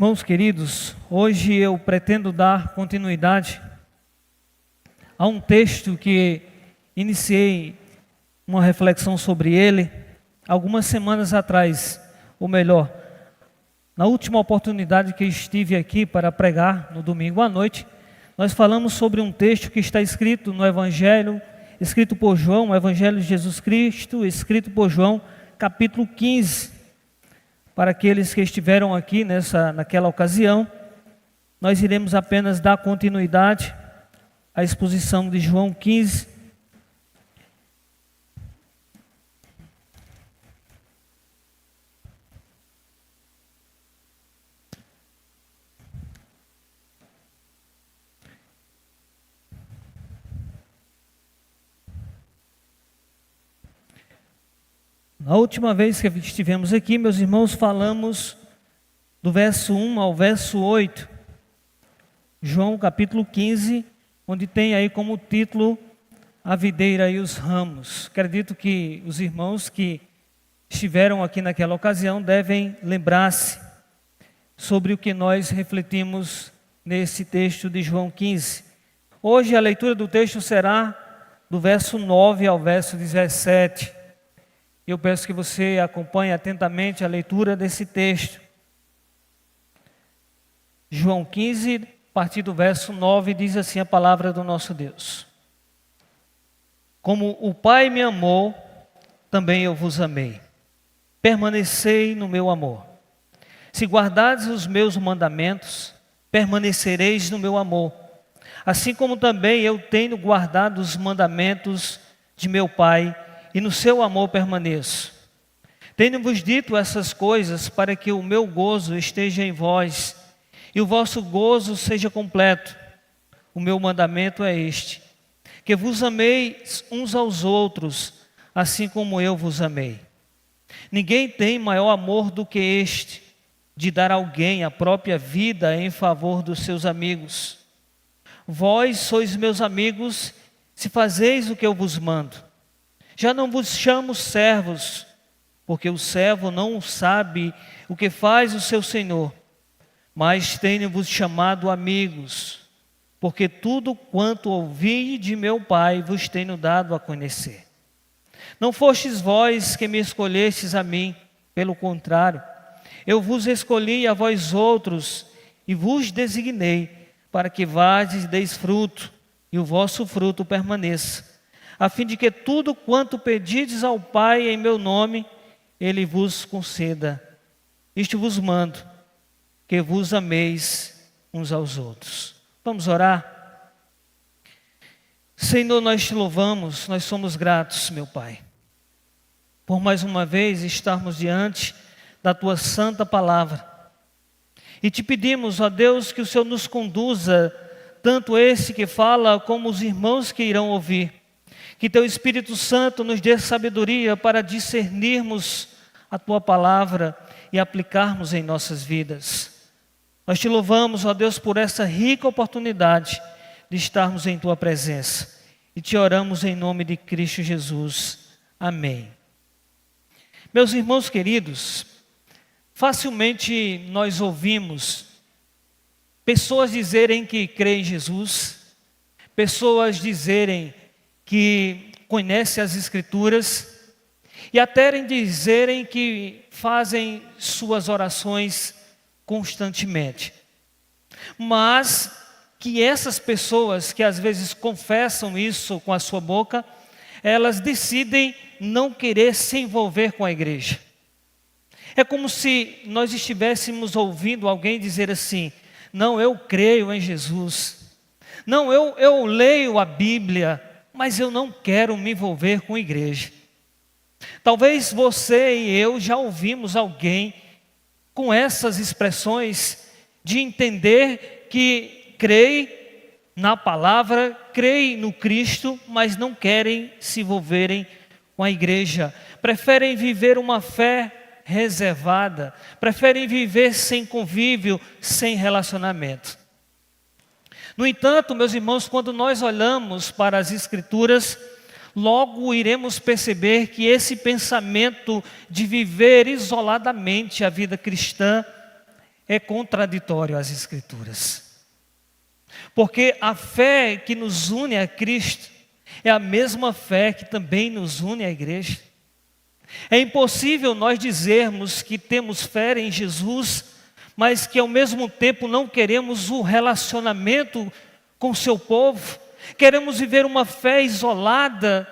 Irmãos queridos, hoje eu pretendo dar continuidade a um texto que iniciei uma reflexão sobre ele algumas semanas atrás, ou melhor, na última oportunidade que estive aqui para pregar no domingo à noite, nós falamos sobre um texto que está escrito no Evangelho, escrito por João, o Evangelho de Jesus Cristo, escrito por João, capítulo 15. Para aqueles que estiveram aqui naquela ocasião, nós iremos apenas dar continuidade à exposição de João 15. Na última vez que estivemos aqui, meus irmãos, falamos do verso 1 ao verso 8, João capítulo 15, onde tem aí como título a videira e os ramos. Acredito que os irmãos que estiveram aqui naquela ocasião devem lembrar-se sobre o que nós refletimos nesse texto de João 15. Hoje a leitura do texto será do verso 9 ao verso 17. Eu peço que você acompanhe atentamente a leitura desse texto. João 15, a partir do verso 9, diz assim a palavra do nosso Deus. Como o Pai me amou, também eu vos amei. Permanecei no meu amor. Se guardardes os meus mandamentos, permanecereis no meu amor. Assim como também eu tenho guardado os mandamentos de meu Pai, e no seu amor permaneço. Tenho-vos dito essas coisas para que o meu gozo esteja em vós e o vosso gozo seja completo. O meu mandamento é este: que vos ameis uns aos outros, assim como eu vos amei. Ninguém tem maior amor do que este, de dar a alguém a própria vida em favor dos seus amigos. Vós sois meus amigos, se fazeis o que eu vos mando. Já não vos chamo servos, porque o servo não sabe o que faz o seu senhor, mas tenho-vos chamado amigos, porque tudo quanto ouvi de meu Pai vos tenho dado a conhecer. Não fostes vós que me escolhestes a mim, pelo contrário, eu vos escolhi a vós outros e vos designei para que vades e deis fruto, e o vosso fruto permaneça, a fim de que tudo quanto pedides ao Pai em meu nome, Ele vos conceda. Isto vos mando, que vos ameis uns aos outros. Vamos orar? Senhor, nós te louvamos, nós somos gratos, meu Pai, por mais uma vez estarmos diante da Tua santa palavra. E te pedimos, ó Deus, que o Senhor nos conduza, tanto esse que fala, como os irmãos que irão ouvir. Que Teu Espírito Santo nos dê sabedoria para discernirmos a Tua palavra e aplicarmos em nossas vidas. Nós te louvamos, ó Deus, por essa rica oportunidade de estarmos em Tua presença. E te oramos em nome de Cristo Jesus. Amém. Meus irmãos queridos, facilmente nós ouvimos pessoas dizerem que creem em Jesus, pessoas dizerem que conhecem as Escrituras e até dizerem que fazem suas orações constantemente. Mas que essas pessoas que às vezes confessam isso com a sua boca, elas decidem não querer se envolver com a igreja. É como se nós estivéssemos ouvindo alguém dizer assim: não, eu creio em Jesus, não, eu leio a Bíblia, mas eu não quero me envolver com igreja. Talvez você e eu já ouvimos alguém com essas expressões de entender que crê na palavra, crê no Cristo, mas não querem se envolverem com a igreja. Preferem viver uma fé reservada, preferem viver sem convívio, sem relacionamento. No entanto, meus irmãos, quando nós olhamos para as Escrituras, logo iremos perceber que esse pensamento de viver isoladamente a vida cristã é contraditório às Escrituras. Porque a fé que nos une a Cristo é a mesma fé que também nos une à igreja. É impossível nós dizermos que temos fé em Jesus, mas que ao mesmo tempo não queremos o relacionamento com o seu povo. Queremos viver uma fé isolada.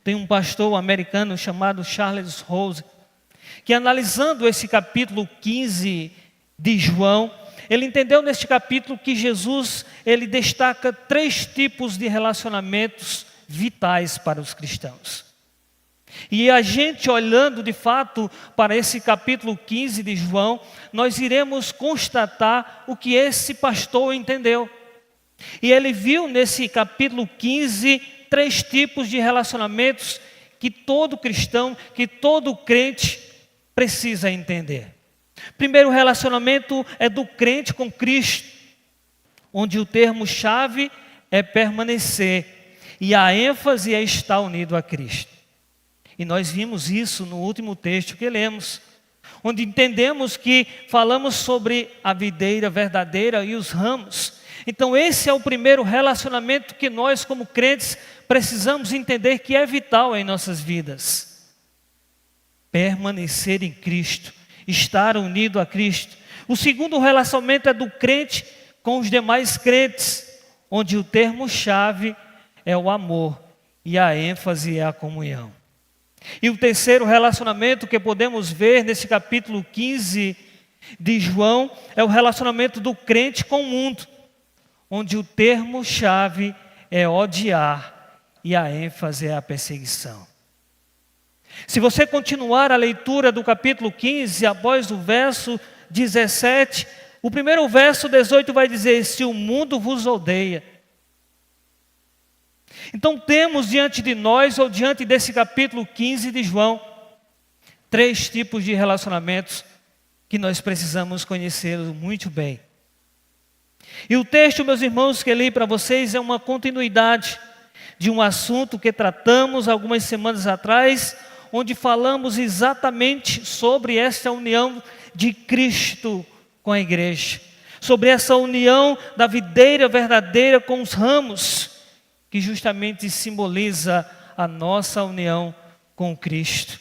Tem um pastor americano chamado Charles Rose, que analisando esse capítulo 15 de João, ele entendeu neste capítulo que Jesus, ele destaca 3 tipos de relacionamentos vitais para os cristãos. E a gente olhando de fato para esse capítulo 15 de João, nós iremos constatar o que esse pastor entendeu. E ele viu nesse capítulo 15 3 tipos de relacionamentos que todo cristão, que todo crente precisa entender. Primeiro relacionamento é do crente com Cristo, onde o termo-chave é permanecer e a ênfase é estar unido a Cristo. E nós vimos isso no último texto que lemos, onde entendemos que falamos sobre a videira verdadeira e os ramos. Então esse é o primeiro relacionamento que nós como crentes precisamos entender que é vital em nossas vidas. Permanecer em Cristo, estar unido a Cristo. O segundo relacionamento é do crente com os demais crentes, onde o termo-chave é o amor e a ênfase é a comunhão. E o terceiro relacionamento que podemos ver nesse capítulo 15 de João é o relacionamento do crente com o mundo, onde o termo-chave é odiar e a ênfase é a perseguição. Se você continuar a leitura do capítulo 15, após o verso 17, o primeiro verso 18 vai dizer: se o mundo vos odeia. Então temos diante de nós, ou diante desse capítulo 15 de João, 3 tipos de relacionamentos que nós precisamos conhecer muito bem. E o texto, meus irmãos, que eu li para vocês é uma continuidade de um assunto que tratamos algumas semanas atrás, onde falamos exatamente sobre essa união de Cristo com a igreja, sobre essa união da videira verdadeira com os ramos, que justamente simboliza a nossa união com Cristo.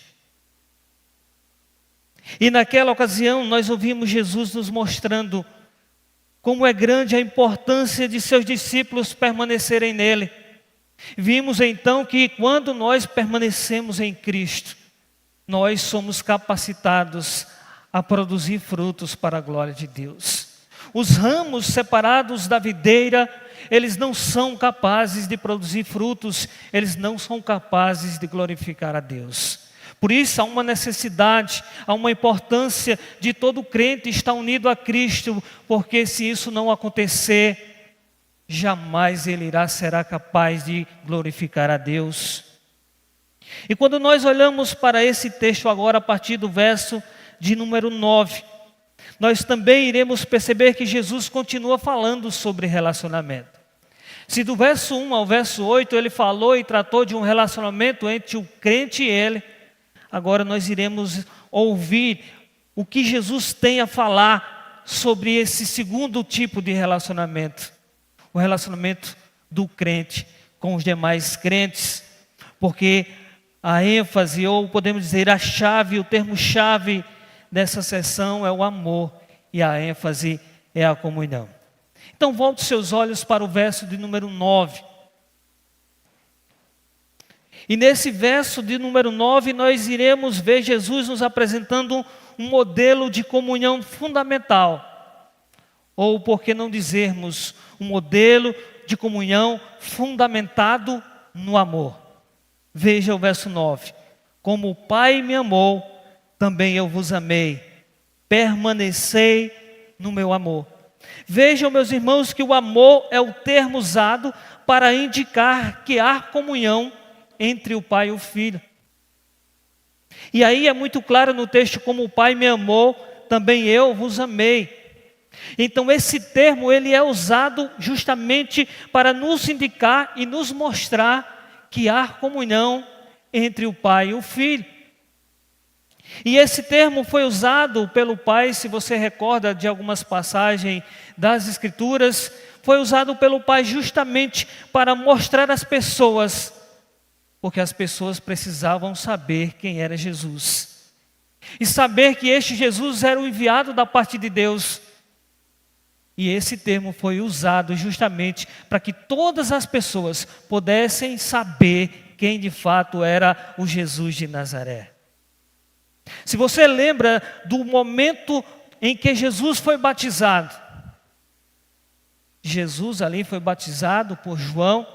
E naquela ocasião nós ouvimos Jesus nos mostrando como é grande a importância de seus discípulos permanecerem nele. Vimos então que quando nós permanecemos em Cristo, nós somos capacitados a produzir frutos para a glória de Deus. Os ramos separados da videira, eles não são capazes de produzir frutos, eles não são capazes de glorificar a Deus. Por isso há uma necessidade, há uma importância de todo crente estar unido a Cristo, porque se isso não acontecer, jamais ele será capaz de glorificar a Deus. E quando nós olhamos para esse texto agora, a partir do verso de número 9, nós também iremos perceber que Jesus continua falando sobre relacionamento. Se do verso 1 ao verso 8 ele falou e tratou de um relacionamento entre o crente e ele, agora nós iremos ouvir o que Jesus tem a falar sobre esse segundo tipo de relacionamento. O relacionamento do crente com os demais crentes, porque a ênfase, ou podemos dizer a chave, o termo-chave dessa sessão é o amor e a ênfase é a comunhão. Então volte seus olhos para o verso de número 9. E nesse verso de número 9 nós iremos ver Jesus nos apresentando um modelo de comunhão fundamental. Ou por que não dizermos um modelo de comunhão fundamentado no amor. Veja o verso 9. Como o Pai me amou, também eu vos amei. Permanecei no meu amor. Vejam, meus irmãos, que o amor é o termo usado para indicar que há comunhão entre o Pai e o Filho. E aí é muito claro no texto: como o Pai me amou, também eu vos amei. Então esse termo ele é usado justamente para nos indicar e nos mostrar que há comunhão entre o Pai e o Filho. E esse termo foi usado pelo Pai, se você recorda de algumas passagens das Escrituras, foi usado pelo Pai justamente para mostrar às pessoas, porque as pessoas precisavam saber quem era Jesus. E saber que este Jesus era o enviado da parte de Deus. E esse termo foi usado justamente para que todas as pessoas pudessem saber quem de fato era o Jesus de Nazaré. Se você lembra do momento em que Jesus foi batizado, Jesus ali foi batizado por João,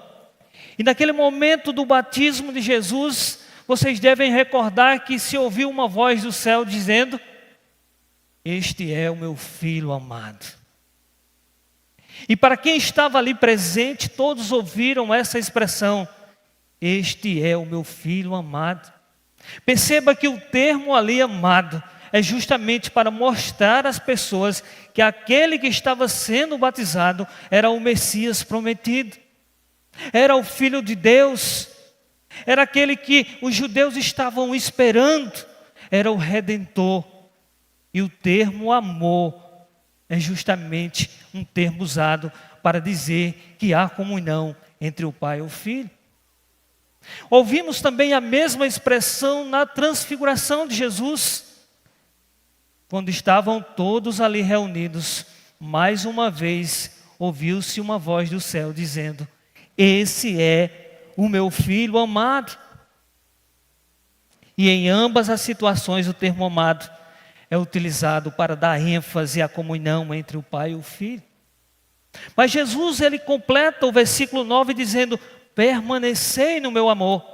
e naquele momento do batismo de Jesus, vocês devem recordar que se ouviu uma voz do céu dizendo: este é o meu filho amado. E para quem estava ali presente, todos ouviram essa expressão: este é o meu filho amado. Perceba que o termo ali, amado, é justamente para mostrar às pessoas que aquele que estava sendo batizado era o Messias prometido, era o Filho de Deus, era aquele que os judeus estavam esperando, era o Redentor. E o termo amor é justamente um termo usado para dizer que há comunhão entre o Pai e o Filho. Ouvimos também a mesma expressão na transfiguração de Jesus, quando estavam todos ali reunidos. Mais uma vez ouviu-se uma voz do céu dizendo: esse é o meu filho amado. E em ambas as situações o termo amado é utilizado para dar ênfase à comunhão entre o Pai e o Filho. Mas Jesus, ele completa o versículo 9 dizendo: permanecei no meu amor.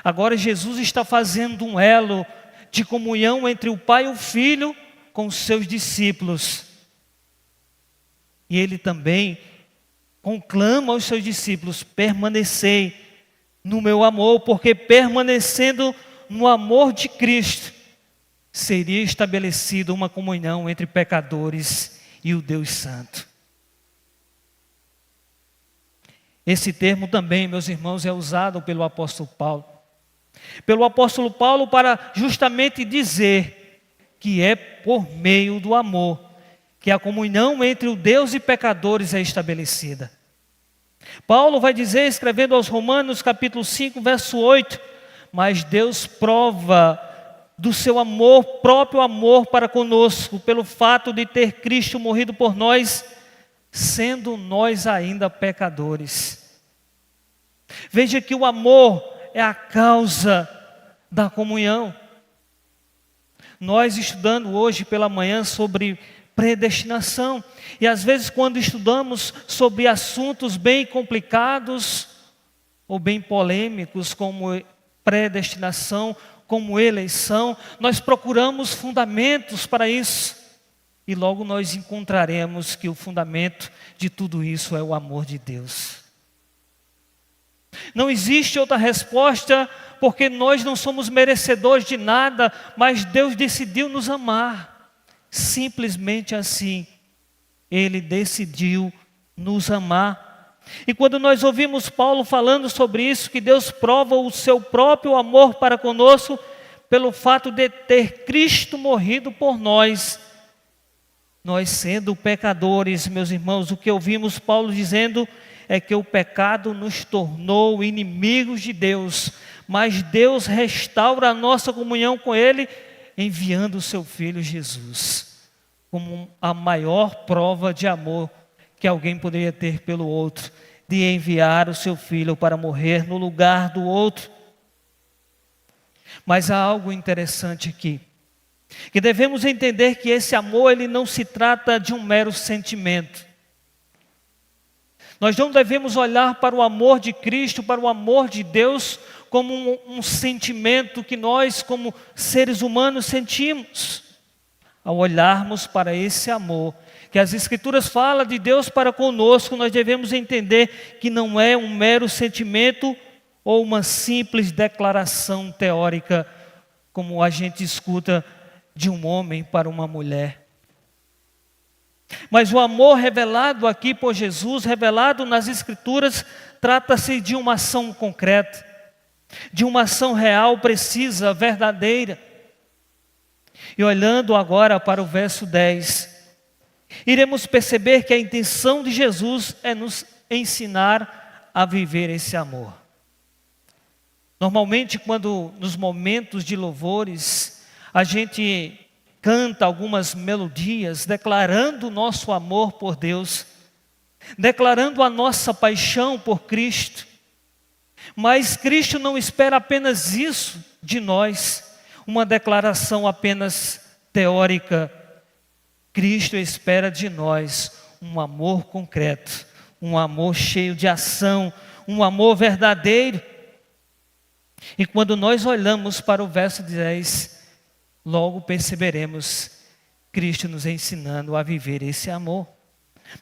Agora Jesus está fazendo um elo de comunhão entre o Pai e o Filho com os seus discípulos. E ele também conclama aos seus discípulos: permanecei no meu amor, porque permanecendo no amor de Cristo, seria estabelecida uma comunhão entre pecadores e o Deus Santo. Esse termo também, meus irmãos, é usado pelo apóstolo Paulo. Pelo apóstolo Paulo para justamente dizer que é por meio do amor que a comunhão entre o Deus e pecadores é estabelecida. Paulo vai dizer, escrevendo aos Romanos, capítulo 5, verso 8, mas Deus prova do seu amor, próprio amor para conosco, pelo fato de ter Cristo morrido por nós, sendo nós ainda pecadores. Veja que o amor é a causa da comunhão. Nós estudando hoje pela manhã sobre predestinação, e às vezes quando estudamos sobre assuntos bem complicados ou bem polêmicos como predestinação, como eleição, nós procuramos fundamentos para isso. E logo nós encontraremos que o fundamento de tudo isso é o amor de Deus. Não existe outra resposta, porque nós não somos merecedores de nada, mas Deus decidiu nos amar. Simplesmente assim, Ele decidiu nos amar. E quando nós ouvimos Paulo falando sobre isso, que Deus prova o seu próprio amor para conosco, pelo fato de ter Cristo morrido por nós, nós sendo pecadores, meus irmãos, o que ouvimos Paulo dizendo é que o pecado nos tornou inimigos de Deus, mas Deus restaura a nossa comunhão com Ele, enviando o seu Filho Jesus, como a maior prova de amor que alguém poderia ter pelo outro, de enviar o seu Filho para morrer no lugar do outro. Mas há algo interessante aqui, que devemos entender que esse amor, ele não se trata de um mero sentimento. Nós não devemos olhar para o amor de Cristo, para o amor de Deus, como um sentimento que nós, como seres humanos, sentimos. Ao olharmos para esse amor, que as Escrituras falam de Deus para conosco, nós devemos entender que não é um mero sentimento ou uma simples declaração teórica, como a gente escuta de um homem para uma mulher. Mas o amor revelado aqui por Jesus, revelado nas Escrituras, trata-se de uma ação concreta. de uma ação real, precisa, verdadeira. E olhando agora para o verso 10, iremos perceber que a intenção de Jesus é nos ensinar a viver esse amor. Normalmente, quando nos momentos de louvores, a gente canta algumas melodias declarando o nosso amor por Deus, declarando a nossa paixão por Cristo. Mas Cristo não espera apenas isso de nós, uma declaração apenas teórica. Cristo espera de nós um amor concreto, um amor cheio de ação, um amor verdadeiro. E quando nós olhamos para o verso 10, logo perceberemos Cristo nos ensinando a viver esse amor.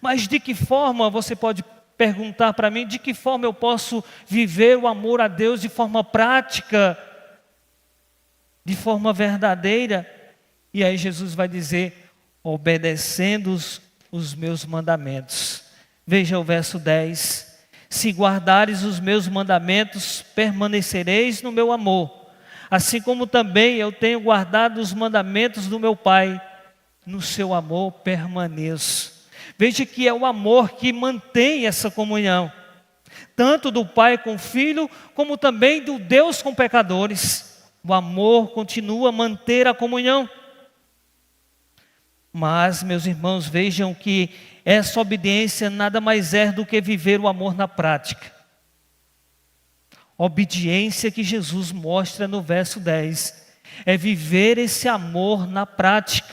Mas de que forma, você pode perguntar para mim, de que forma eu posso viver o amor a Deus de forma prática, de forma verdadeira? E aí Jesus vai dizer, obedecendo os meus mandamentos. Veja o verso 10. Se guardares os meus mandamentos, permanecereis no meu amor, assim como também eu tenho guardado os mandamentos do meu Pai, no seu amor permaneço. Veja que é o amor que mantém essa comunhão, tanto do Pai com o Filho, como também do Deus com pecadores. O amor continua a manter a comunhão. Mas, meus irmãos, vejam que essa obediência nada mais é do que viver o amor na prática. Obediência que Jesus mostra no verso 10 é viver esse amor na prática.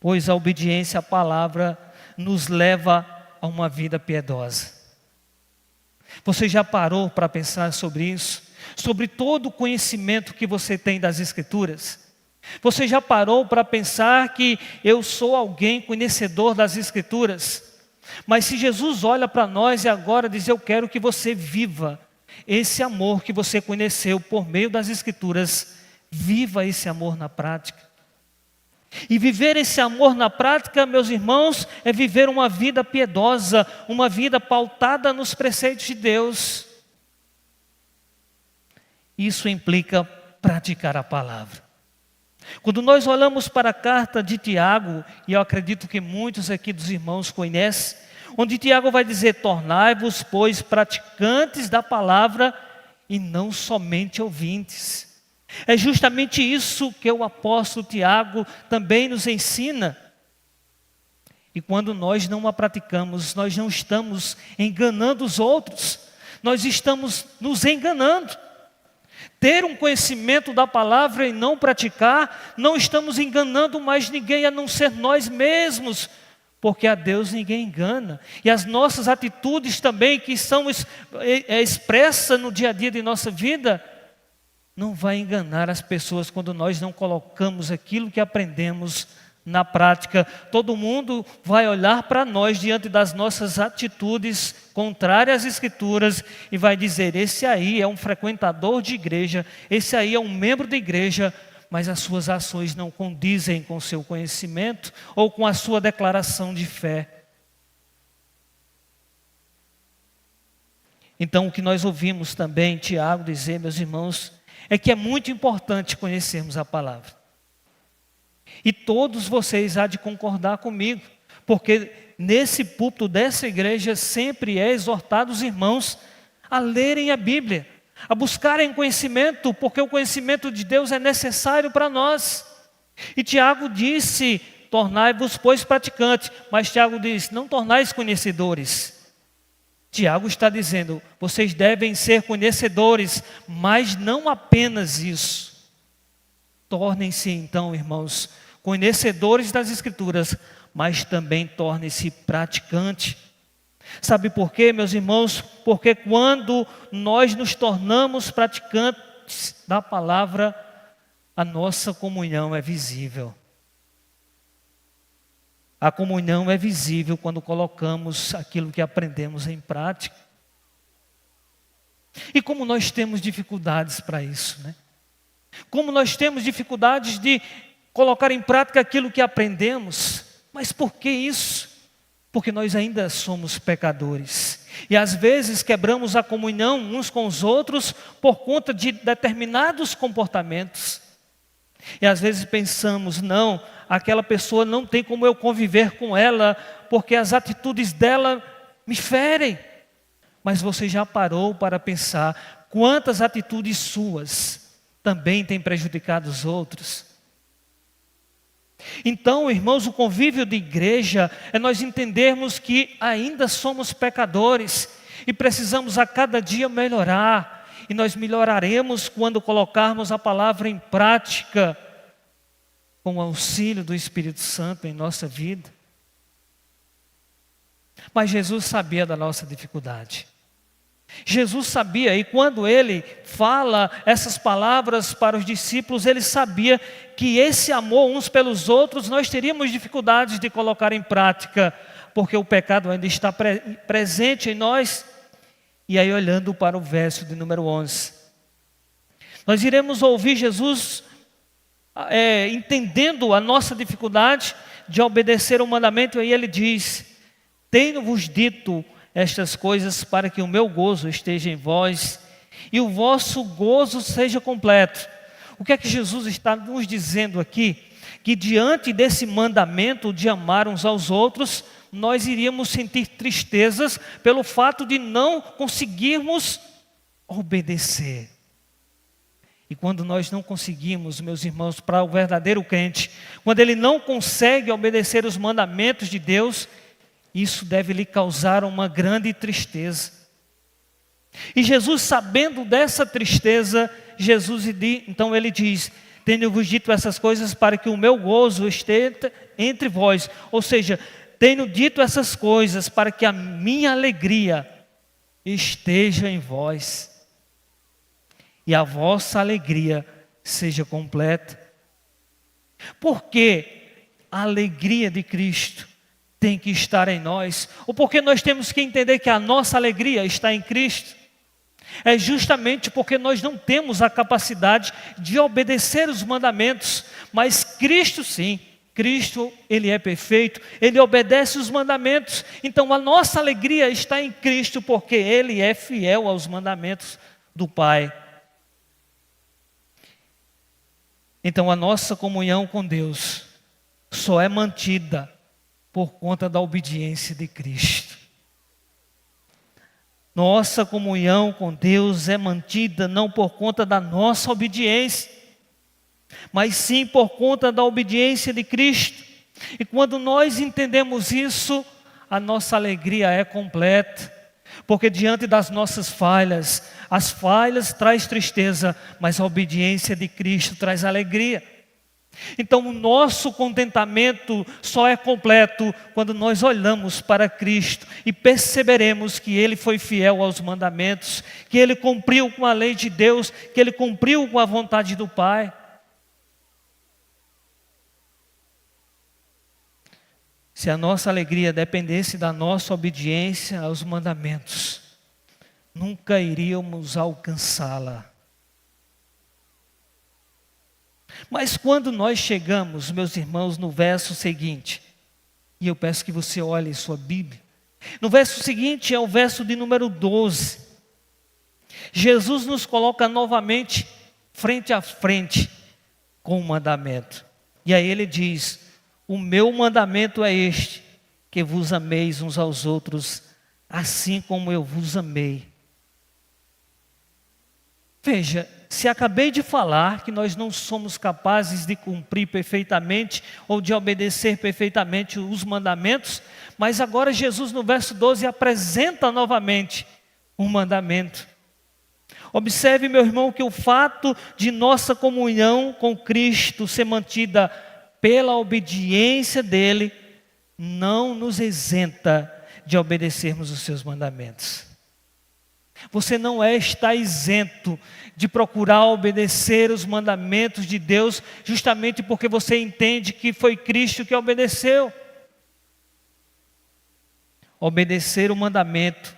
Pois a obediência à palavra nos leva a uma vida piedosa. Você já parou para pensar sobre isso? Sobre todo o conhecimento que você tem das Escrituras? Você já parou para pensar que eu sou alguém conhecedor das Escrituras? Mas se Jesus olha para nós e agora diz, eu quero que você viva esse amor que você conheceu por meio das Escrituras, viva esse amor na prática. E viver esse amor na prática, meus irmãos, é viver uma vida piedosa, uma vida pautada nos preceitos de Deus. Isso implica praticar a palavra. Quando nós olhamos para a carta de Tiago, e eu acredito que muitos aqui dos irmãos conhecem, onde Tiago vai dizer, tornai-vos, pois, praticantes da palavra e não somente ouvintes. É justamente isso que o apóstolo Tiago também nos ensina. E quando nós não a praticamos, nós não estamos enganando os outros, nós estamos nos enganando. Ter um conhecimento da palavra e não praticar, não estamos enganando mais ninguém a não ser nós mesmos, porque a Deus ninguém engana. E as nossas atitudes também, que são expressas no dia a dia de nossa vida, não vai enganar as pessoas quando nós não colocamos aquilo que aprendemos na prática. Todo mundo vai olhar para nós diante das nossas atitudes contrárias às Escrituras e vai dizer, esse aí é um frequentador de igreja, esse aí é um membro da igreja, mas as suas ações não condizem com o seu conhecimento ou com a sua declaração de fé. Então o que nós ouvimos também Tiago dizer, meus irmãos, é que é muito importante conhecermos a palavra. E todos vocês há de concordar comigo, porque nesse púlpito dessa igreja sempre é exortado os irmãos a lerem a Bíblia, a buscarem conhecimento, porque o conhecimento de Deus é necessário para nós. E Tiago disse, tornai-vos, pois, praticantes, mas Tiago diz, não tornais conhecedores. Tiago está dizendo, vocês devem ser conhecedores, mas não apenas isso. Tornem-se então, irmãos, conhecedores das Escrituras, mas também tornem-se praticantes. Sabe por quê, meus irmãos? Porque quando nós nos tornamos praticantes da palavra, a nossa comunhão é visível. A comunhão é visível quando colocamos aquilo que aprendemos em prática. E como nós temos dificuldades para isso, né? Como nós temos dificuldades de colocar em prática aquilo que aprendemos. Mas por que isso? Porque nós ainda somos pecadores. E às vezes quebramos a comunhão uns com os outros por conta de determinados comportamentos. E às vezes pensamos, não, aquela pessoa não tem como eu conviver com ela, porque as atitudes dela me ferem. Mas você já parou para pensar quantas atitudes suas também têm prejudicado os outros? Então, irmãos, o convívio de igreja é nós entendermos que ainda somos pecadores e precisamos a cada dia melhorar. E nós melhoraremos quando colocarmos a palavra em prática com o auxílio do Espírito Santo em nossa vida. Mas Jesus sabia da nossa dificuldade. Jesus sabia, e quando ele fala essas palavras para os discípulos, ele sabia que esse amor uns pelos outros nós teríamos dificuldades de colocar em prática, porque o pecado ainda está presente em nós. E aí, olhando para o verso de número 11, nós iremos ouvir Jesus entendendo a nossa dificuldade de obedecer o mandamento, e aí ele diz: tenho-vos dito estas coisas para que o meu gozo esteja em vós e o vosso gozo seja completo. O que é que Jesus está nos dizendo aqui? Que diante desse mandamento de amar uns aos outros, nós iríamos sentir tristezas pelo fato de não conseguirmos obedecer. E quando nós não conseguimos, meus irmãos, para o verdadeiro crente, quando ele não consegue obedecer os mandamentos de Deus, isso deve lhe causar uma grande tristeza. E Jesus, sabendo dessa tristeza, então ele diz: tenho-vos dito essas coisas para que o meu gozo esteja entre vós. Ou seja, tenho dito essas coisas para que a minha alegria esteja em vós e a vossa alegria seja completa. Porque a alegria de Cristo tem que estar em nós, ou porque nós temos que entender que a nossa alegria está em Cristo? É justamente porque nós não temos a capacidade de obedecer os mandamentos, mas Cristo sim, Cristo, Ele é perfeito, Ele obedece os mandamentos, então a nossa alegria está em Cristo, porque Ele é fiel aos mandamentos do Pai. Então a nossa comunhão com Deus só é mantida por conta da obediência de Cristo. Nossa comunhão com Deus é mantida não por conta da nossa obediência, mas sim por conta da obediência de Cristo. E quando nós entendemos isso, a nossa alegria é completa, porque diante das nossas falhas, as falhas traz tristeza, mas a obediência de Cristo traz alegria. Então o nosso contentamento só é completo quando nós olhamos para Cristo e perceberemos que Ele foi fiel aos mandamentos, que Ele cumpriu com a lei de Deus, que Ele cumpriu com a vontade do Pai. Se a nossa alegria dependesse da nossa obediência aos mandamentos, nunca iríamos alcançá-la. Mas quando nós chegamos, meus irmãos, no verso seguinte, e eu peço que você olhe sua Bíblia, no verso seguinte é o verso de número 12, Jesus nos coloca novamente frente a frente com o mandamento, e aí ele diz: o meu mandamento é este, que vos ameis uns aos outros, assim como eu vos amei. Veja, se acabei de falar que nós não somos capazes de cumprir perfeitamente ou de obedecer perfeitamente os mandamentos, mas agora Jesus no verso 12 apresenta novamente um mandamento. Observe, meu irmão, que o fato de nossa comunhão com Cristo ser mantida pela obediência dEle, não nos isenta de obedecermos os seus mandamentos. Você não está isento de procurar obedecer os mandamentos de Deus, justamente porque você entende que foi Cristo que obedeceu. Obedecer o mandamento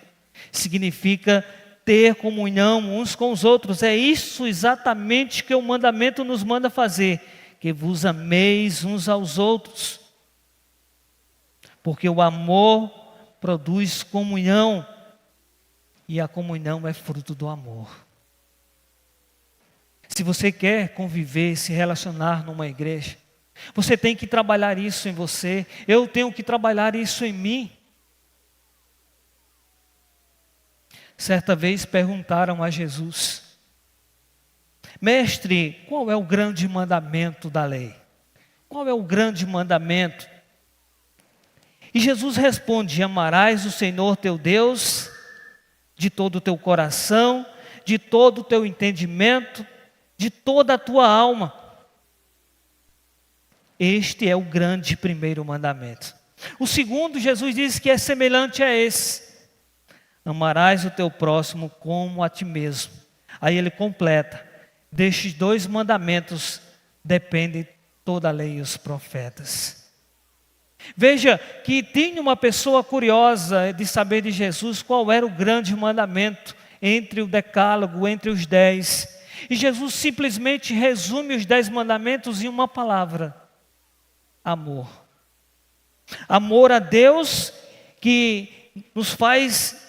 significa ter comunhão uns com os outros. É isso exatamente que o mandamento nos manda fazer, que vos ameis uns aos outros. Porque o amor produz comunhão. E a comunhão é fruto do amor. Se você quer conviver, se relacionar numa igreja, você tem que trabalhar isso em você. Eu tenho que trabalhar isso em mim. Certa vez perguntaram a Jesus: Mestre, qual é o grande mandamento da lei? Qual é o grande mandamento? E Jesus responde: amarás o Senhor teu Deus de todo o teu coração, de todo o teu entendimento, de toda a tua alma. Este é o grande primeiro mandamento. O segundo, Jesus diz que é semelhante a esse: amarás o teu próximo como a ti mesmo. Aí ele completa: destes 2 mandamentos depende toda a lei e os profetas. Veja que tinha uma pessoa curiosa de saber de Jesus qual era o grande mandamento entre o decálogo, entre os 10. E Jesus simplesmente resume os 10 mandamentos em uma palavra: amor. Amor a Deus, que nos faz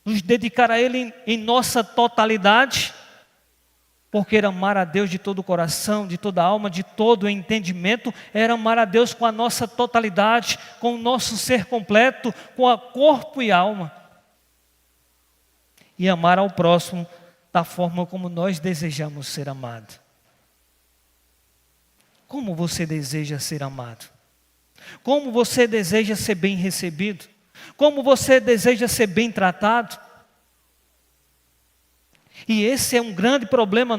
nos dedicar a Ele em nossa totalidade, porque era amar a Deus de todo o coração, de toda a alma, de todo o entendimento, era amar a Deus com a nossa totalidade, com o nosso ser completo, com a corpo e alma. E amar ao próximo da forma como nós desejamos ser amado. Como você deseja ser amado? Como você deseja ser bem recebido? Como você deseja ser bem tratado? E esse é um grande problema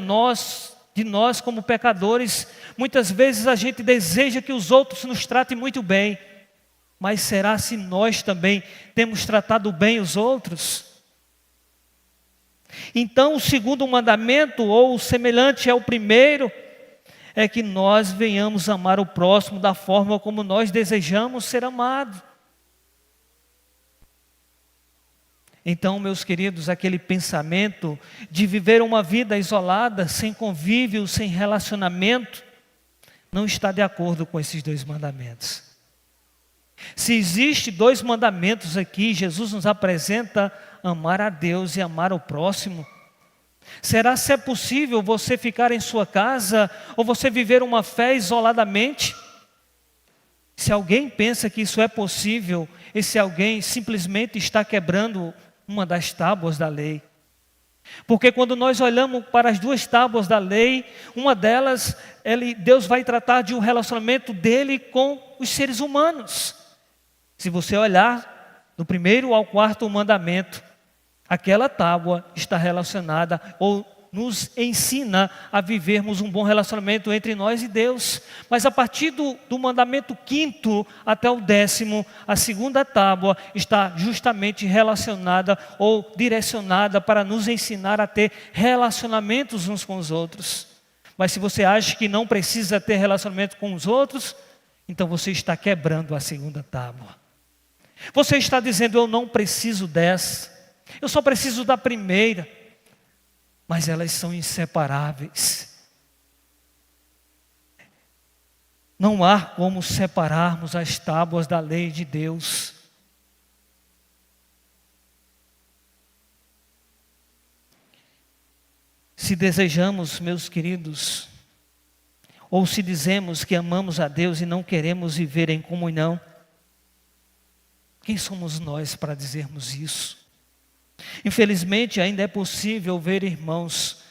de nós como pecadores. Muitas vezes a gente deseja que os outros nos tratem muito bem. Mas será se nós também temos tratado bem os outros? Então o segundo mandamento, ou semelhante ao primeiro, é que nós venhamos amar o próximo da forma como nós desejamos ser amados. Então, meus queridos, aquele pensamento de viver uma vida isolada, sem convívio, sem relacionamento, não está de acordo com esses 2 mandamentos. Se existe 2 mandamentos aqui, Jesus nos apresenta amar a Deus e amar o próximo. Será se é possível você ficar em sua casa ou você viver uma fé isoladamente? Se alguém pensa que isso é possível, esse alguém simplesmente está quebrando uma das tábuas da lei. Porque quando nós olhamos para as 2 tábuas da lei, uma delas, Deus vai tratar de um relacionamento dele com os seres humanos. Se você olhar do 1º ao 4º mandamento, aquela tábua está relacionada ou nos ensina a vivermos um bom relacionamento entre nós e Deus. Mas a partir do mandamento 5º até o 10º, a 2ª tábua está justamente relacionada ou direcionada para nos ensinar a ter relacionamentos uns com os outros. Mas se você acha que não precisa ter relacionamento com os outros, então você está quebrando a 2ª tábua. Você está dizendo: eu não preciso dessa, eu só preciso da primeira. Mas elas são inseparáveis. Não há como separarmos as tábuas da lei de Deus. Se desejamos, meus queridos, ou se dizemos que amamos a Deus e não queremos viver em comunhão, quem somos nós para dizermos isso? Infelizmente, ainda é possível ver irmãos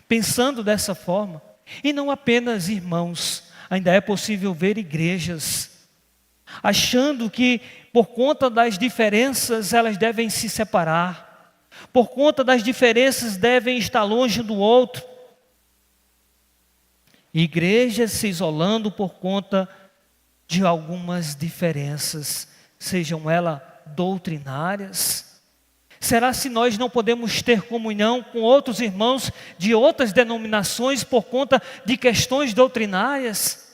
pensando dessa forma. E não apenas irmãos, ainda é possível ver igrejas achando que por conta das diferenças elas devem se separar. Por conta das diferenças devem estar longe do outro. Igrejas se isolando por conta de algumas diferenças, sejam elas doutrinárias. Será se nós não podemos ter comunhão com outros irmãos de outras denominações por conta de questões doutrinárias?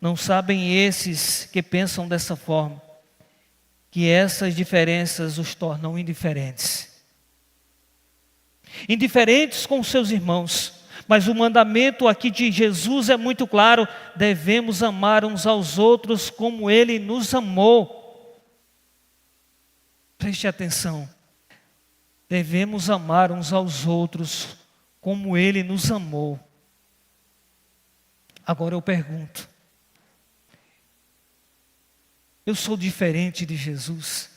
Não sabem esses que pensam dessa forma, que essas diferenças os tornam indiferentes. Indiferentes com seus irmãos. Mas o mandamento aqui de Jesus é muito claro: devemos amar uns aos outros como Ele nos amou. Preste atenção. Devemos amar uns aos outros como Ele nos amou. Agora eu pergunto: eu sou diferente de Jesus?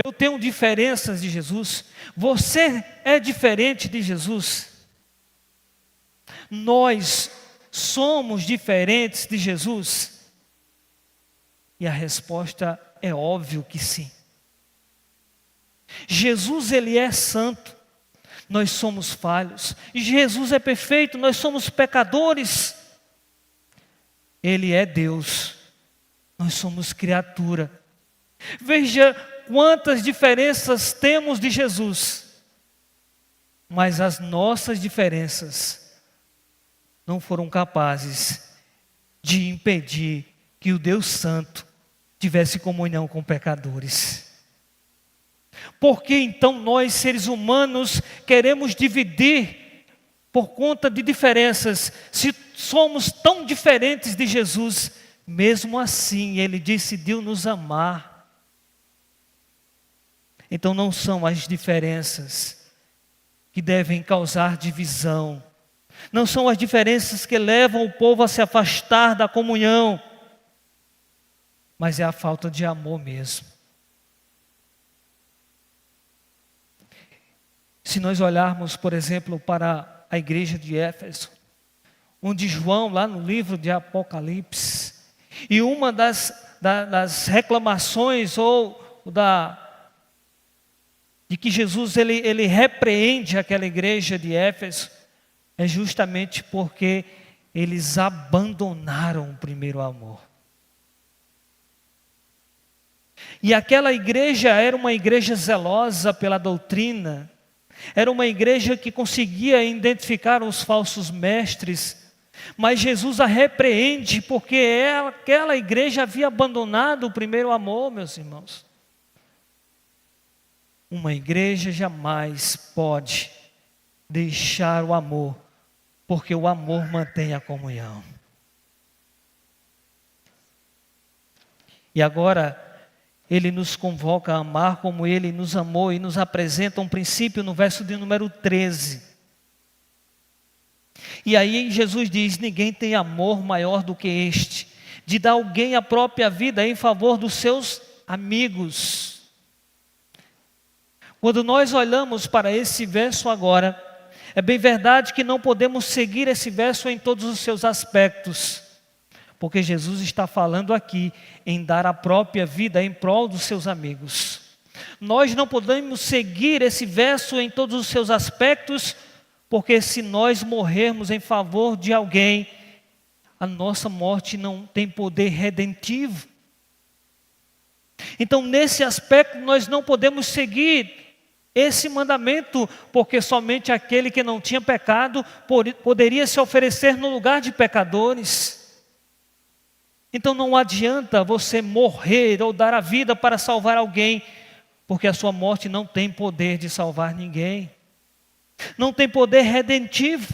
Eu tenho diferenças de Jesus? Você é diferente de Jesus? Nós somos diferentes de Jesus? E a resposta é óbvio que sim. Jesus, Ele é santo, nós somos falhos. E Jesus é perfeito, nós somos pecadores. Ele é Deus, nós somos criatura. Veja quantas diferenças temos de Jesus, mas as nossas diferenças não foram capazes de impedir que o Deus Santo tivesse comunhão com pecadores. Por que então nós, seres humanos, queremos dividir por conta de diferenças, se somos tão diferentes de Jesus? Mesmo assim, Ele decidiu nos amar. Então não são as diferenças que devem causar divisão, não são as diferenças que levam o povo a se afastar da comunhão, mas é a falta de amor mesmo. Se nós olharmos, por exemplo, para a igreja de Éfeso, onde João, lá no livro de Apocalipse, e uma das reclamações de que Jesus ele repreende aquela igreja de Éfeso, é justamente porque eles abandonaram o primeiro amor. E aquela igreja era uma igreja zelosa pela doutrina, era uma igreja que conseguia identificar os falsos mestres, mas Jesus a repreende porque aquela igreja havia abandonado o primeiro amor, meus irmãos. Uma igreja jamais pode deixar o amor, porque o amor mantém a comunhão. E agora, Ele nos convoca a amar como Ele nos amou e nos apresenta um princípio no verso de número 13. E aí Jesus diz: ninguém tem amor maior do que este, de dar alguém a própria vida em favor dos seus amigos. Quando nós olhamos para esse verso agora, é bem verdade que não podemos seguir esse verso em todos os seus aspectos, porque Jesus está falando aqui em dar a própria vida em prol dos seus amigos. Nós não podemos seguir esse verso em todos os seus aspectos, porque se nós morrermos em favor de alguém, a nossa morte não tem poder redentivo. Então, nesse aspecto, nós não podemos seguir esse mandamento, porque somente aquele que não tinha pecado poderia se oferecer no lugar de pecadores. Então não adianta você morrer ou dar a vida para salvar alguém, porque a sua morte não tem poder de salvar ninguém, não tem poder redentivo.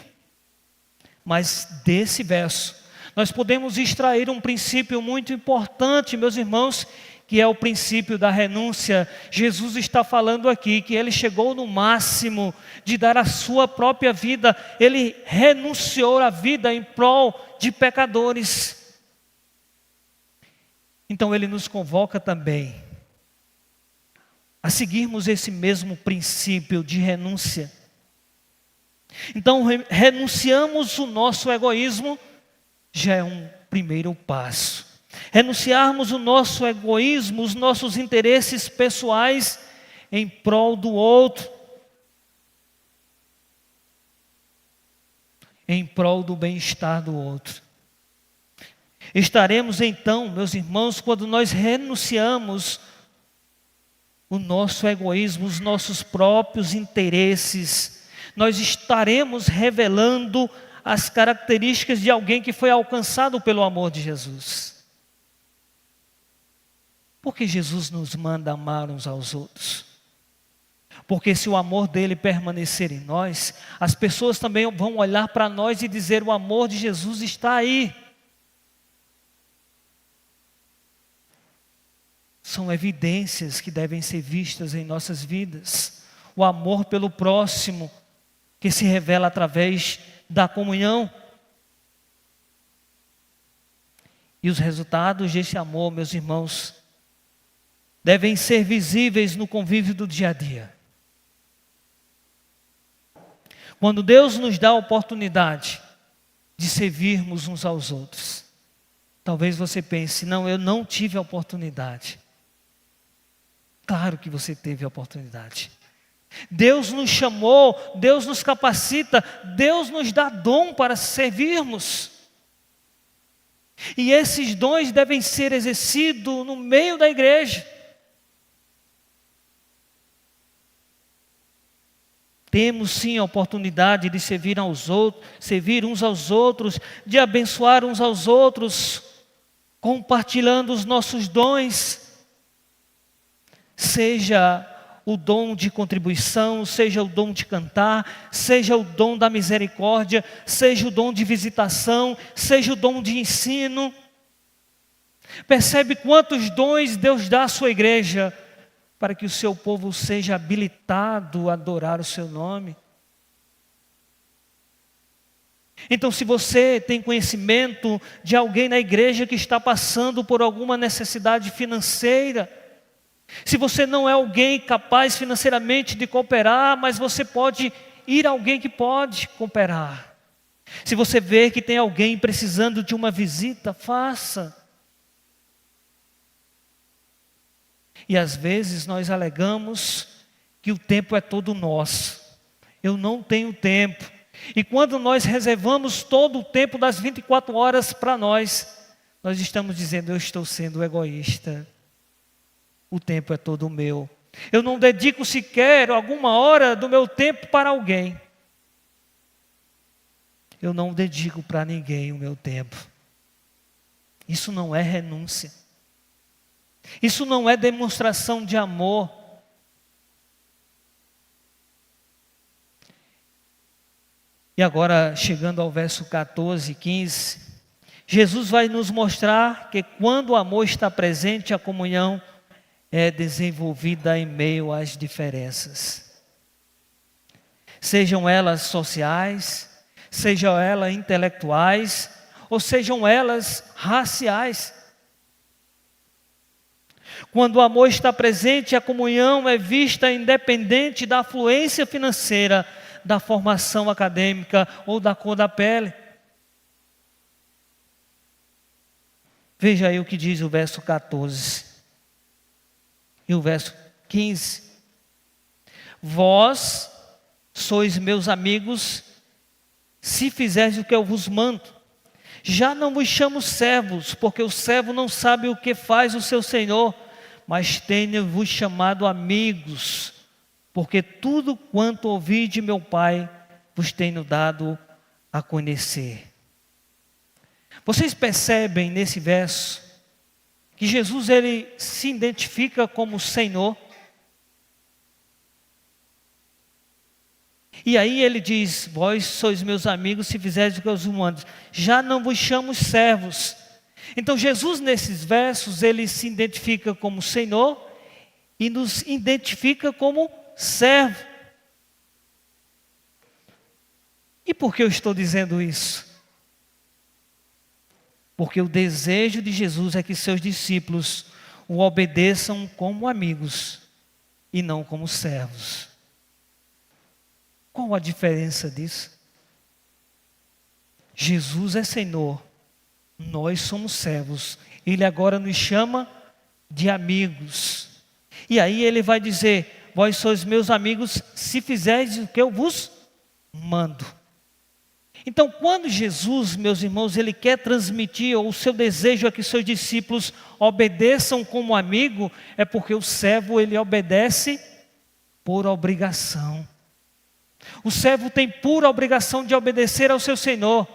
Mas desse verso nós podemos extrair um princípio muito importante, meus irmãos, que é o princípio da renúncia. Jesus está falando aqui que Ele chegou no máximo de dar a sua própria vida. Ele renunciou à vida em prol de pecadores. Então Ele nos convoca também a seguirmos esse mesmo princípio de renúncia. Então renunciamos o nosso egoísmo, já é um primeiro passo. Renunciarmos o nosso egoísmo, os nossos interesses pessoais em prol do outro, em prol do bem-estar do outro. Estaremos então, meus irmãos, quando nós renunciamos o nosso egoísmo, os nossos próprios interesses, nós estaremos revelando as características de alguém que foi alcançado pelo amor de Jesus. Porque Jesus nos manda amar uns aos outros. Porque se o amor dele permanecer em nós, as pessoas também vão olhar para nós e dizer: o amor de Jesus está aí. são evidências que devem ser vistas em nossas vidas. O amor pelo próximo, que se revela através da comunhão. E os resultados desse amor, meus irmãos, devem ser visíveis no convívio do dia a dia. Quando Deus nos dá a oportunidade de servirmos uns aos outros, talvez você pense, não, eu não tive a oportunidade. Claro que você teve a oportunidade. Deus nos chamou, Deus nos capacita, Deus nos dá dom para servirmos. E esses dons devem ser exercidos no meio da igreja. Temos sim a oportunidade de servir aos outros, servir uns aos outros, de abençoar uns aos outros, compartilhando os nossos dons. Seja o dom de contribuição, seja o dom de cantar, seja o dom da misericórdia, seja o dom de visitação, seja o dom de ensino. Percebe quantos dons Deus dá à sua igreja para que o seu povo seja habilitado a adorar o seu nome? Então, se você tem conhecimento de alguém na igreja que está passando por alguma necessidade financeira, se você não é alguém capaz financeiramente de cooperar, mas você pode ir a alguém que pode cooperar. Se você vê que tem alguém precisando de uma visita, faça. E às vezes nós alegamos que o tempo é todo nosso. Eu não tenho tempo. E quando nós reservamos todo o tempo das 24 horas para nós estamos dizendo, eu estou sendo egoísta. O tempo é todo meu. Eu não dedico sequer alguma hora do meu tempo para alguém. Eu não dedico para ninguém o meu tempo. Isso não é renúncia. Isso não é demonstração de amor. E agora, chegando ao verso 14 e 15, Jesus vai nos mostrar que quando o amor está presente, a comunhão é desenvolvida em meio às diferenças. Sejam elas sociais, sejam elas intelectuais, ou sejam elas raciais. Quando o amor está presente, a comunhão é vista independente da afluência financeira, da formação acadêmica ou da cor da pele. Veja aí o que diz o verso 14 e o verso 15. Vós sois meus amigos, se fizerdes o que eu vos mando. Já não vos chamo servos, porque o servo não sabe o que faz o seu senhor, mas tenho-vos chamado amigos, porque tudo quanto ouvi de meu Pai vos tenho dado a conhecer. Vocês percebem nesse verso que Jesus ele se identifica como Senhor. E aí ele diz, vós sois meus amigos se fizerdes o que eu vos mando. Já não vos chamo servos. Então Jesus nesses versos ele se identifica como Senhor e nos identifica como servo. E por que eu estou dizendo isso? Porque o desejo de Jesus é que seus discípulos o obedeçam como amigos e não como servos. Qual a diferença disso? Jesus é Senhor, nós somos servos. Ele agora nos chama de amigos. E aí ele vai dizer, vós sois meus amigos se fizerdes o que eu vos mando. Então, quando Jesus, meus irmãos, ele quer transmitir, ou o seu desejo é que seus discípulos obedeçam como amigo, é porque o servo, ele obedece por obrigação. O servo tem pura obrigação de obedecer ao seu Senhor,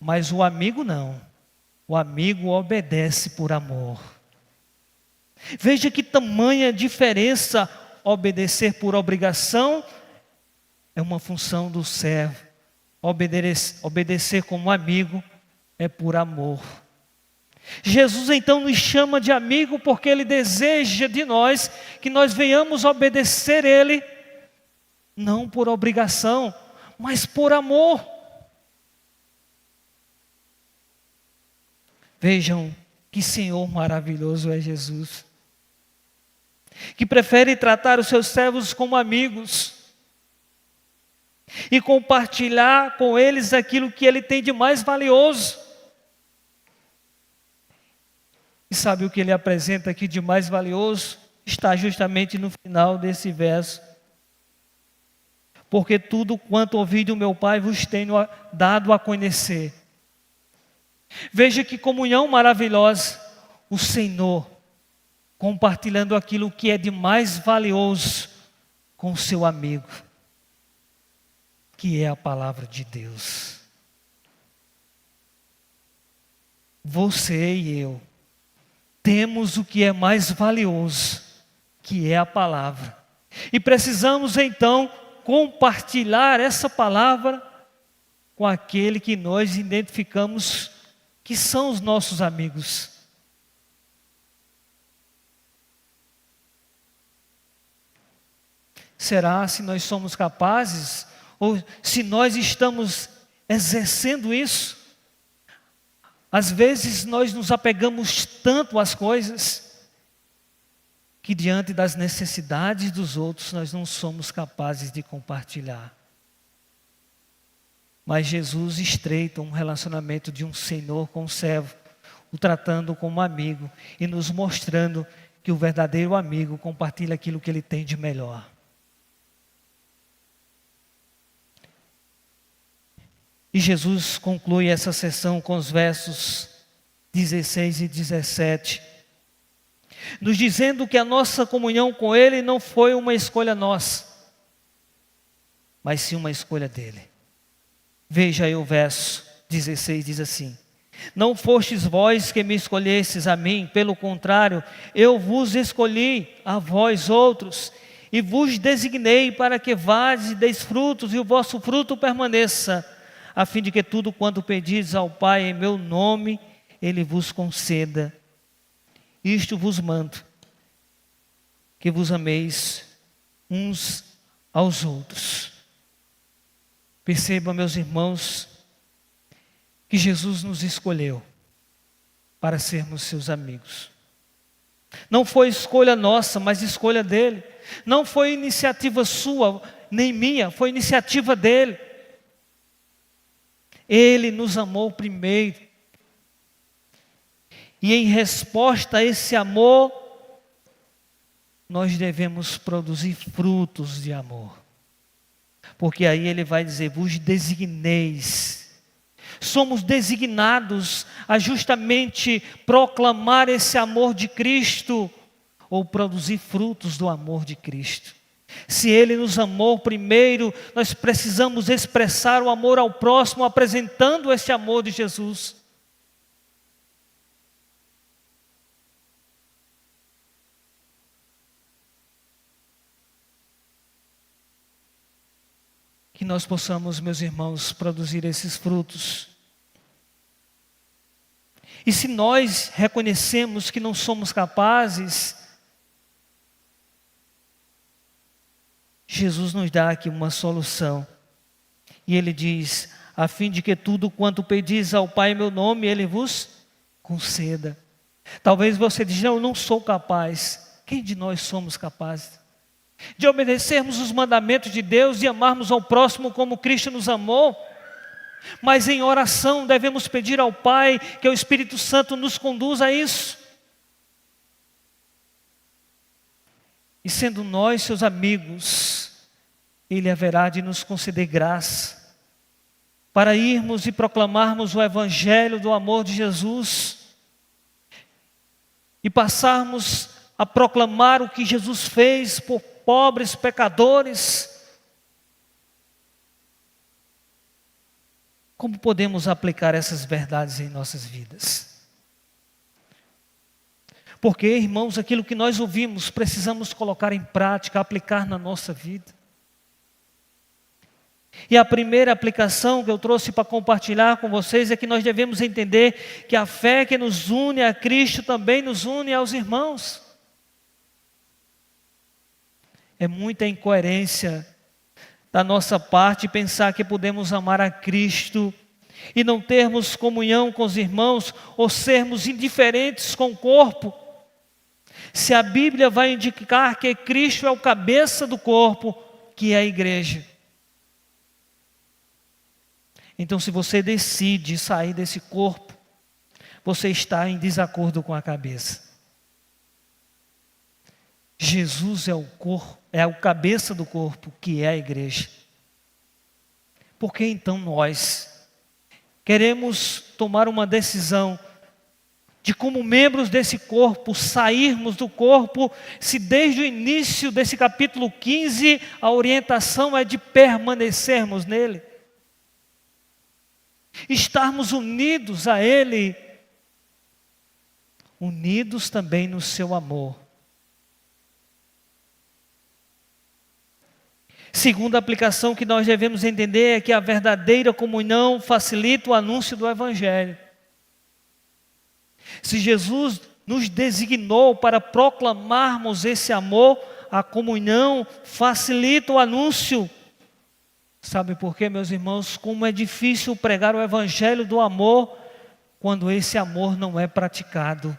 mas o amigo não. O amigo obedece por amor. Veja que tamanha diferença. Obedecer por obrigação é uma função do servo. Obedecer como amigo é por amor. Jesus então nos chama de amigo porque Ele deseja de nós que nós venhamos obedecer Ele, não por obrigação, mas por amor. Vejam que Senhor maravilhoso é Jesus, que prefere tratar os seus servos como amigos e compartilhar com eles aquilo que Ele tem de mais valioso. E sabe o que Ele apresenta aqui de mais valioso? Está justamente no final desse verso. Porque tudo quanto ouvi do meu Pai vos tenho dado a conhecer. Veja que comunhão maravilhosa, o Senhor compartilhando aquilo que é de mais valioso com o seu amigo, que é a palavra de Deus. Você e eu temos o que é mais valioso, que é a palavra. E precisamos então compartilhar essa palavra com aquele que nós identificamos que são os nossos amigos. Será se nós somos capazes, ou se nós estamos exercendo isso? Às vezes nós nos apegamos tanto às coisas, que diante das necessidades dos outros nós não somos capazes de compartilhar. Mas Jesus estreita um relacionamento de um senhor com um servo, o tratando como amigo e nos mostrando que o verdadeiro amigo compartilha aquilo que ele tem de melhor. E Jesus conclui essa sessão com os versos 16 e 17, nos dizendo que a nossa comunhão com Ele não foi uma escolha nossa, mas sim uma escolha dEle. Veja aí o verso 16, diz assim: não fostes vós que me escolhestes a mim, pelo contrário, eu vos escolhi a vós outros, e vos designei para que vades e deis frutos, e o vosso fruto permaneça, a fim de que tudo quanto pedis ao Pai em meu nome, Ele vos conceda. Isto vos mando, que vos ameis uns aos outros. Perceba, meus irmãos, que Jesus nos escolheu para sermos seus amigos. Não foi escolha nossa, mas escolha dele. Não foi iniciativa sua, nem minha, foi iniciativa dele. Ele nos amou primeiro. E em resposta a esse amor, nós devemos produzir frutos de amor. Porque aí ele vai dizer, vos designeis. Somos designados a justamente proclamar esse amor de Cristo, ou produzir frutos do amor de Cristo. Se Ele nos amou primeiro, nós precisamos expressar o amor ao próximo, apresentando esse amor de Jesus. Que nós possamos, meus irmãos, produzir esses frutos. E se nós reconhecemos que não somos capazes, Jesus nos dá aqui uma solução. E Ele diz, a fim de que tudo quanto pedis ao Pai em meu nome, Ele vos conceda. Talvez você diga, eu não sou capaz. Quem de nós somos capazes de obedecermos os mandamentos de Deus e amarmos ao próximo como Cristo nos amou? Mas em oração devemos pedir ao Pai que o Espírito Santo nos conduza a isso. E sendo nós seus amigos, Ele haverá de nos conceder graça para irmos e proclamarmos o Evangelho do amor de Jesus e passarmos a proclamar o que Jesus fez por pobres pecadores. Como podemos aplicar essas verdades em nossas vidas? Porque, irmãos, aquilo que nós ouvimos, precisamos colocar em prática, aplicar na nossa vida. E a primeira aplicação que eu trouxe para compartilhar com vocês é que nós devemos entender que a fé que nos une a Cristo também nos une aos irmãos. É muita incoerência da nossa parte pensar que podemos amar a Cristo e não termos comunhão com os irmãos ou sermos indiferentes com o corpo. Se a Bíblia vai indicar que Cristo é o cabeça do corpo, que é a igreja. Então, se você decide sair desse corpo, você está em desacordo com a cabeça. Jesus é o cabeça do corpo, que é a igreja. Por que então nós queremos tomar uma decisão de como membros desse corpo, sairmos do corpo, se desde o início desse capítulo 15, a orientação é de permanecermos nele? Estarmos unidos a Ele, unidos também no seu amor. Segunda aplicação que nós devemos entender é que a verdadeira comunhão facilita o anúncio do Evangelho. Se Jesus nos designou para proclamarmos esse amor, a comunhão facilita o anúncio. Sabe por quê, meus irmãos? Como é difícil pregar o Evangelho do amor quando esse amor não é praticado.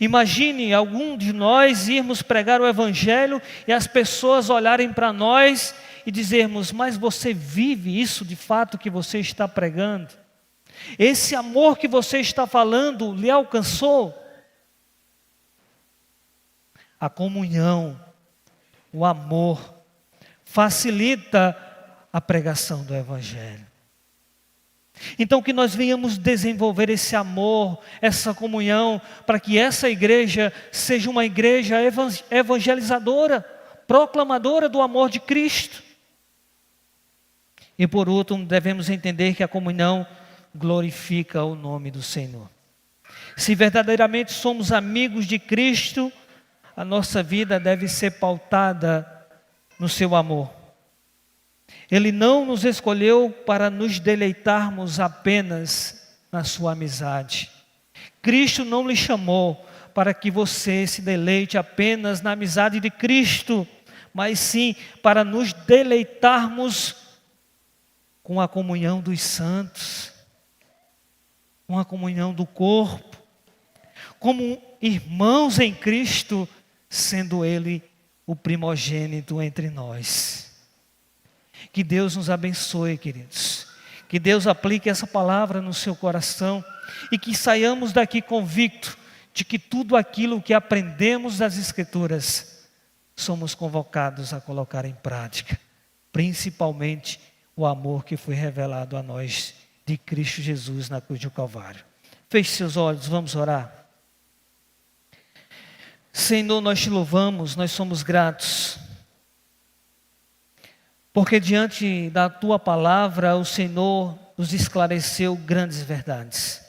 Imagine algum de nós irmos pregar o Evangelho e as pessoas olharem para nós e dizermos: mas você vive isso de fato que você está pregando? Esse amor que você está falando lhe alcançou? A comunhão, o amor, facilita a pregação do Evangelho. Então que nós venhamos desenvolver esse amor, essa comunhão, para que essa igreja seja uma igreja evangelizadora, proclamadora do amor de Cristo. E por último, devemos entender que a comunhão glorifica o nome do Senhor. Se verdadeiramente somos amigos de Cristo, a nossa vida deve ser pautada no seu amor. Ele não nos escolheu para nos deleitarmos apenas na sua amizade. Cristo não lhe chamou para que você se deleite apenas na amizade de Cristo, mas sim para nos deleitarmos com a comunhão dos santos, com a comunhão do corpo, como irmãos em Cristo, sendo Ele o primogênito entre nós. Que Deus nos abençoe, queridos. Que Deus aplique essa palavra no seu coração e que saiamos daqui convictos de que tudo aquilo que aprendemos das Escrituras somos convocados a colocar em prática, principalmente o amor que foi revelado a nós de Cristo Jesus na cruz do Calvário. Feche seus olhos, vamos orar. Senhor, nós te louvamos, nós somos gratos, porque diante da tua palavra o Senhor nos esclareceu grandes verdades.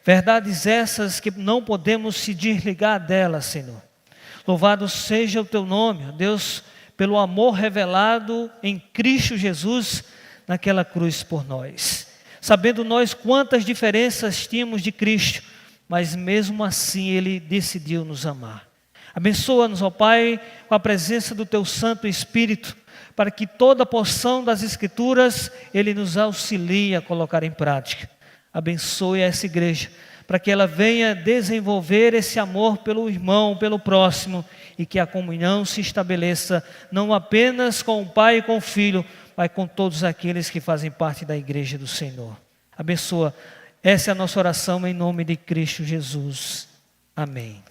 Verdades essas que não podemos se desligar delas, Senhor. Louvado seja o teu nome, ó Deus, pelo amor revelado em Cristo Jesus naquela cruz por nós. Sabendo nós quantas diferenças tínhamos de Cristo, mas mesmo assim Ele decidiu nos amar. Abençoa-nos, ó Pai, com a presença do Teu Santo Espírito, para que toda a porção das Escrituras Ele nos auxilie a colocar em prática. Abençoe essa igreja, para que ela venha desenvolver esse amor pelo irmão, pelo próximo, e que a comunhão se estabeleça não apenas com o Pai e com o Filho, mas com todos aqueles que fazem parte da igreja do Senhor. Abençoa. Essa é a nossa oração em nome de Cristo Jesus. Amém.